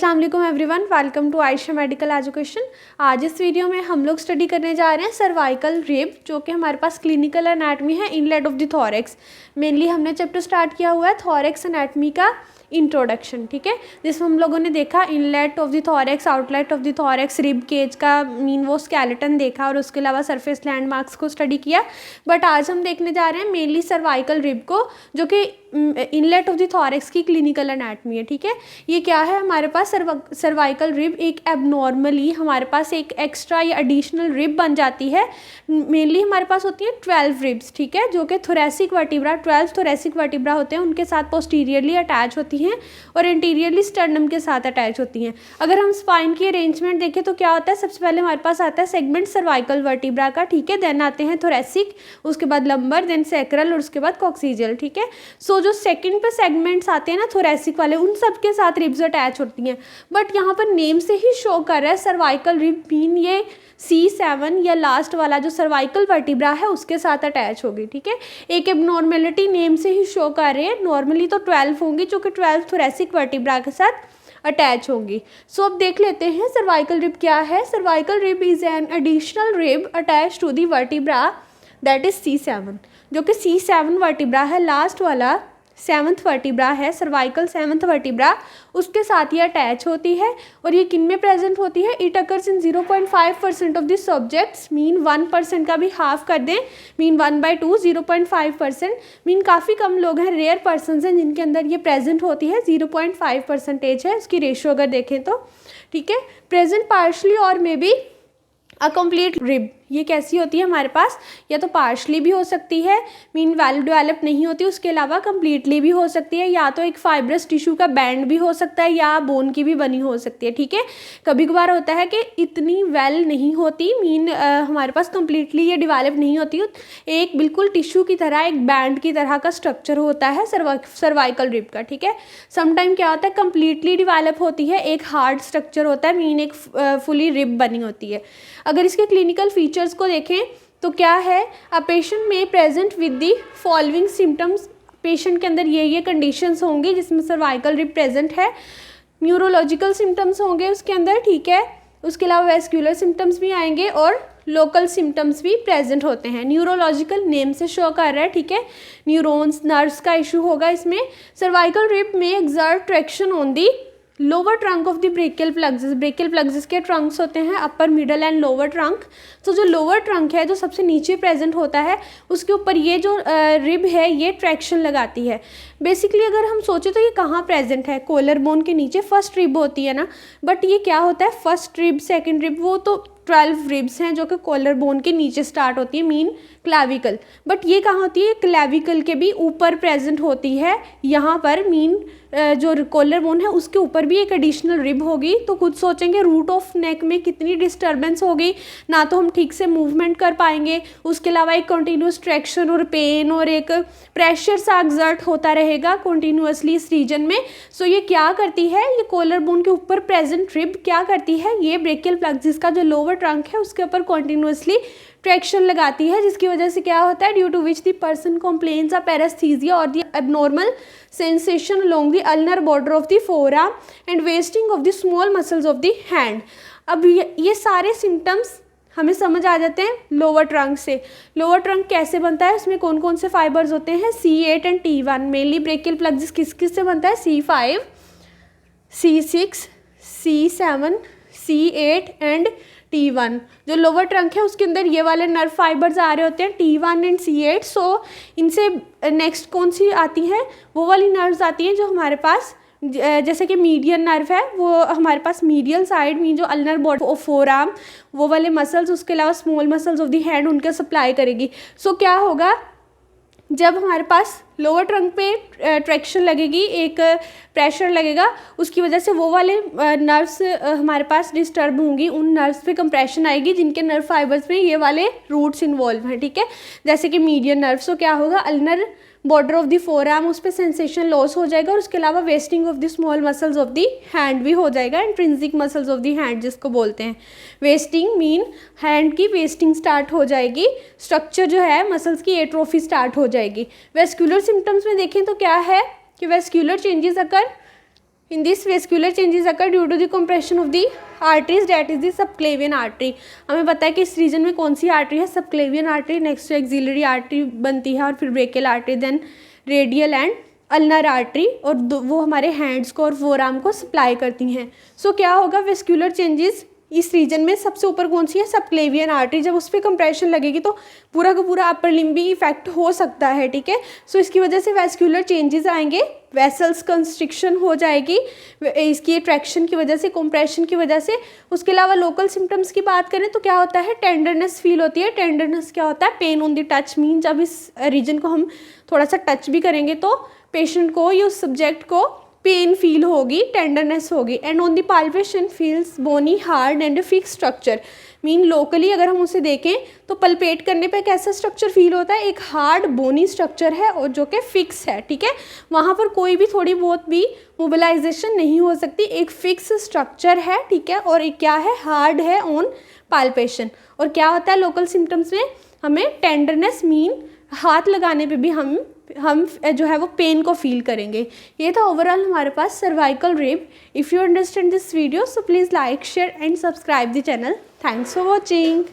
अस्सलाम वालेकुम everyone, welcome to Ayesha medical education. आज इस वीडियो में हम लोग स्टडी करने जा रहे हैं सर्वाइकल रिब, जो कि हमारे पास क्लिनिकल एनाटमी है inlet of the thorax. Mainly हमने चैप्टर स्टार्ट किया हुआ है थॉरेक्स एनाटमी का इंट्रोडक्शन, ठीक है, जिसमें हम लोगों ने देखा inlet of the thorax, outlet of the thorax, rib cage का मीन वो स्केलेटन देखा और उसके अलावा सरफेस लैंडमार्क्स को स्टडी किया। बट आज हम देखने जा रहे हैं मेनली सर्वाइकल रिब को, जो कि इनलेट ऑफ द थॉरेक्स की क्लिनिकल एनाटमी है, ठीक है। ये क्या है, हमारे पास सर्वाइकल रिब एक एबनॉर्मली हमारे पास एक एक्स्ट्रा या एडिशनल रिब बन जाती है। मेनली हमारे पास होती है 12 रिब्स, ठीक है, जो कि थोरेसिक वर्टिब्रा 12 थोरेसिक वर्टिब्रा होते हैं, उनके साथ पोस्टीरियरली अटैच होती हैं और इंटीरियरली स्टर्नम के साथ अटैच होती हैं। अगर हम स्पाइन की अरेंजमेंट देखें तो क्या होता है, सबसे पहले हमारे पास आता है सेगमेंट सर्वाइकल वर्टिब्रा का, ठीक है, देन आते हैं थोरेसिक, उसके बाद लंबर, देन सैक्रल और उसके बाद कॉक्सीजियल, ठीक है। सो जो सेकंड पे सेगमेंट्स आते हैं ना थोरेसिक वाले, उन सब के साथ रिब्स अटैच होती हैं। बट यहाँ पर नेम से ही शो कर रहा है सर्वाइकल रिब मीन ये C7 या लास्ट वाला जो सर्वाइकल वर्टिब्रा है उसके साथ अटैच होगी, ठीक है। एक एबनॉर्मेलिटी नेम से ही शो कर रहे हैं, नॉर्मली तो 12 होंगी जो कि 12 थोरेसिक वर्टिब्रा के साथ अटैच होंगी। सो अब देख लेते हैं सर्वाइकल रिब क्या है। Cervical rib is an additional rib attach to the vertebra that is C7, जो कि C7 वर्टिब्रा है, लास्ट वाला 7th वर्टिब्रा है, सर्वाइकल 7th वर्टिब्रा, उसके साथ ये अटैच होती है। और ये किन में प्रेजेंट होती है, it occurs in 0.5% of the subjects, mean 1% का भी हाफ कर दें, मीन 1/2, 0.5%, मीन काफ़ी कम लोग हैं, रेयर पर्सन हैं जिनके अंदर ये प्रेजेंट होती है। 0.5% है उसकी रेशियो अगर देखें तो, ठीक है। प्रेजेंट पार्शली और may be a complete rib, ये कैसी होती है हमारे पास, या तो पार्शली भी हो सकती है, मीन वेल डेवलप नहीं होती, उसके अलावा कम्प्लीटली भी हो सकती है, या तो एक फाइब्रस टिश्यू का बैंड भी हो सकता है, या बोन की भी बनी हो सकती है, ठीक है। कभी कभार होता है कि इतनी वेल नहीं होती, मीन हमारे पास कम्प्लीटली ये डेवलप नहीं होती, एक बिल्कुल टिश्यू की तरह, एक बैंड की तरह का स्ट्रक्चर होता है सर्वाइकल रिब का, ठीक है। समटाइम क्या होता है, कम्प्लीटली डेवलप होती है, एक हार्ड स्ट्रक्चर होता है, मीन एक फुली रिब बनी होती है। अगर इसके क्लिनिकल फीचर्स को देखें तो क्या है, अ पेशेंट में present with the following symptoms, patient के अंदर ये कंडीशंस होंगी जिसमें सर्वाइकल रिब प्रेजेंट है। न्यूरोलॉजिकल सिम्टम्स होंगे उसके अंदर, ठीक है, उसके अलावा वेस्क्यूलर सिम्टम्स भी आएंगे और लोकल सिम्टम्स भी प्रेजेंट होते हैं। न्यूरोलॉजिकल नेम से शो कर रहा है, ठीक है, न्यूरॉन्स नर्व्स का इशू होगा इसमें। सर्वाइकल रिब में exert traction on the lower trunk of the brachial plugs, brachial plugs के ट्रंक्स होते हैं अपर, मिडल एंड लोअर ट्रंक। तो जो लोअर ट्रंक है जो सबसे नीचे प्रेजेंट होता है, उसके ऊपर ये जो रिब है ये ट्रैक्शन लगाती है। बेसिकली अगर हम सोचें तो ये कहाँ प्रेजेंट है, कॉलर बोन के नीचे फर्स्ट रिब होती है ना, बट ये क्या होता है, फर्स्ट रिब सेकेंड रिब, वो तो 12 रिब्स हैं जो कि कॉलर बोन के नीचे स्टार्ट होती है, मीन क्लैविकल। बट ये कहाँ होती है, क्लैविकल के भी ऊपर प्रेजेंट होती है, यहाँ पर मीन जो कॉलर बोन है उसके ऊपर भी एक एडिशनल रिब होगी। तो खुद सोचेंगे रूट ऑफ नेक में कितनी डिस्टर्बेंस होगी, ना तो हम ठीक से मूवमेंट कर पाएंगे, उसके अलावा एक कंटिन्यूस ट्रैक्शन और पेन और एक प्रेशर सा एक्सर्ट होता रहेगा कंटिन्यूसली इस रीजन में। सो ये क्या करती है, ये कॉलर बोन के ऊपर प्रेजेंट रिब क्या करती है, ये ब्रेकियल प्लग्स का जो लोअर ट्रंक है उसके ऊपर कंटिन्यूसली ट्रैक्शन लगाती है, जिसकी वजह से क्या होता है, due to which the person complains of paraesthesia और the abnormal sensation along the ulnar border of the forearm and wasting of the small muscles of the hand. अब ये सारे सिम्टम्स हमें समझ आ जाते हैं लोअर ट्रंक से। लोअर ट्रंक कैसे बनता है, उसमें कौन कौन से फाइबर्स होते हैं, C8 and T1। Mainly brachial plugs किस किस से बनता है, C5, C6, C7, C8 and T1। जो लोअर ट्रंक है उसके अंदर ये वाले नर्व फाइबर्स आ रहे होते हैं T1 एंड C8। सो इनसे नेक्स्ट कौन सी आती हैं, वो वाली नर्व्स आती हैं जो हमारे पास जैसे कि मीडियन नर्व है, वो हमारे पास मीडियल साइड में जो अल्नर बॉडी ऑफ फोरआर्म, वो वाले मसल्स, उसके अलावा small muscles of the hand उनके सप्लाई करेगी। सो क्या होगा, जब हमारे पास लोअर ट्रंक पे ट्रैक्शन लगेगी, एक प्रेशर लगेगा, उसकी वजह से वो वाले नर्व्स हमारे पास डिस्टर्ब होंगी, उन नर्व्स पे कंप्रेशन आएगी जिनके नर्व फाइबर्स में ये वाले रूट्स इन्वॉल्व हैं, ठीक है, जैसे कि मीडियन नर्व। सो क्या होगा, ulnar border of the forearm उस पर सेंसेशन लॉस हो जाएगा और उसके अलावा wasting of the small muscles of the hand भी हो जाएगा, intrinsic muscles of the hand जिसको बोलते हैं। वेस्टिंग मीन हैंड की वेस्टिंग स्टार्ट हो जाएगी, स्ट्रक्चर जो है मसल्स की एट्रोफी स्टार्ट हो जाएगी। वेस्क्यूलर सिम्टम्स में देखें तो क्या है कि vascular changes occur In this vascular changes occur due to the compression of the arteries, that is the subclavian artery. हमें पता है कि इस रीजन में कौन सी आर्टरी है, subclavian artery, next to axillary artery बनती है और फिर brachial artery, then radial and ulnar artery, और वो हमारे हैंड्स को और फोरआर्म को सप्लाई करती हैं. सो क्या होगा, वेस्क्यूलर चेंजेस इस रीजन में सबसे ऊपर कौन सी है, सबक्लेवियन आर्टरी. जब उस पर कंप्रेशन लगेगी तो पूरा का पूरा अपर लिम्ब भी इफेक्ट हो सकता है, ठीक है. सो इसकी वजह से वेस्क्यूलर चेंजेस आएंगे, वेसल्स कंस्ट्रिक्शन हो जाएगी इसकी ट्रैक्शन की वजह से, कंप्रेशन की वजह से. उसके अलावा लोकल सिम्टम्स की बात करें तो क्या होता है, टेंडरनेस फील होती है. टेंडरनेस क्या होता है, pain on the touch, mean जब इस रीजन को हम थोड़ा सा टच भी करेंगे तो पेशेंट को या उस सब्जेक्ट को पेन फील होगी, टेंडरनेस होगी. And on the palpation feels bony hard and fix structure, mean locally अगर हम उसे देखें तो पल्पेट करने पे कैसा स्ट्रक्चर फील होता है, एक हार्ड बोनी स्ट्रक्चर है और जो कि फिक्स है, ठीक है. वहाँ पर कोई भी थोड़ी बहुत भी मोबिलाइजेशन नहीं हो सकती, एक फिक्स स्ट्रक्चर है, ठीक है. और एक क्या है, हार्ड है ऑन पाल्पेशन. और क्या होता है लोकल सिम्टम्स में, हमें टेंडरनेस, मीन हाथ लगाने पे भी हम जो है वो पेन को फील करेंगे. ये था ओवरऑल हमारे पास सर्वाइकल रेप. If you understand this video so please like, share and subscribe the channel. Thanks for watching.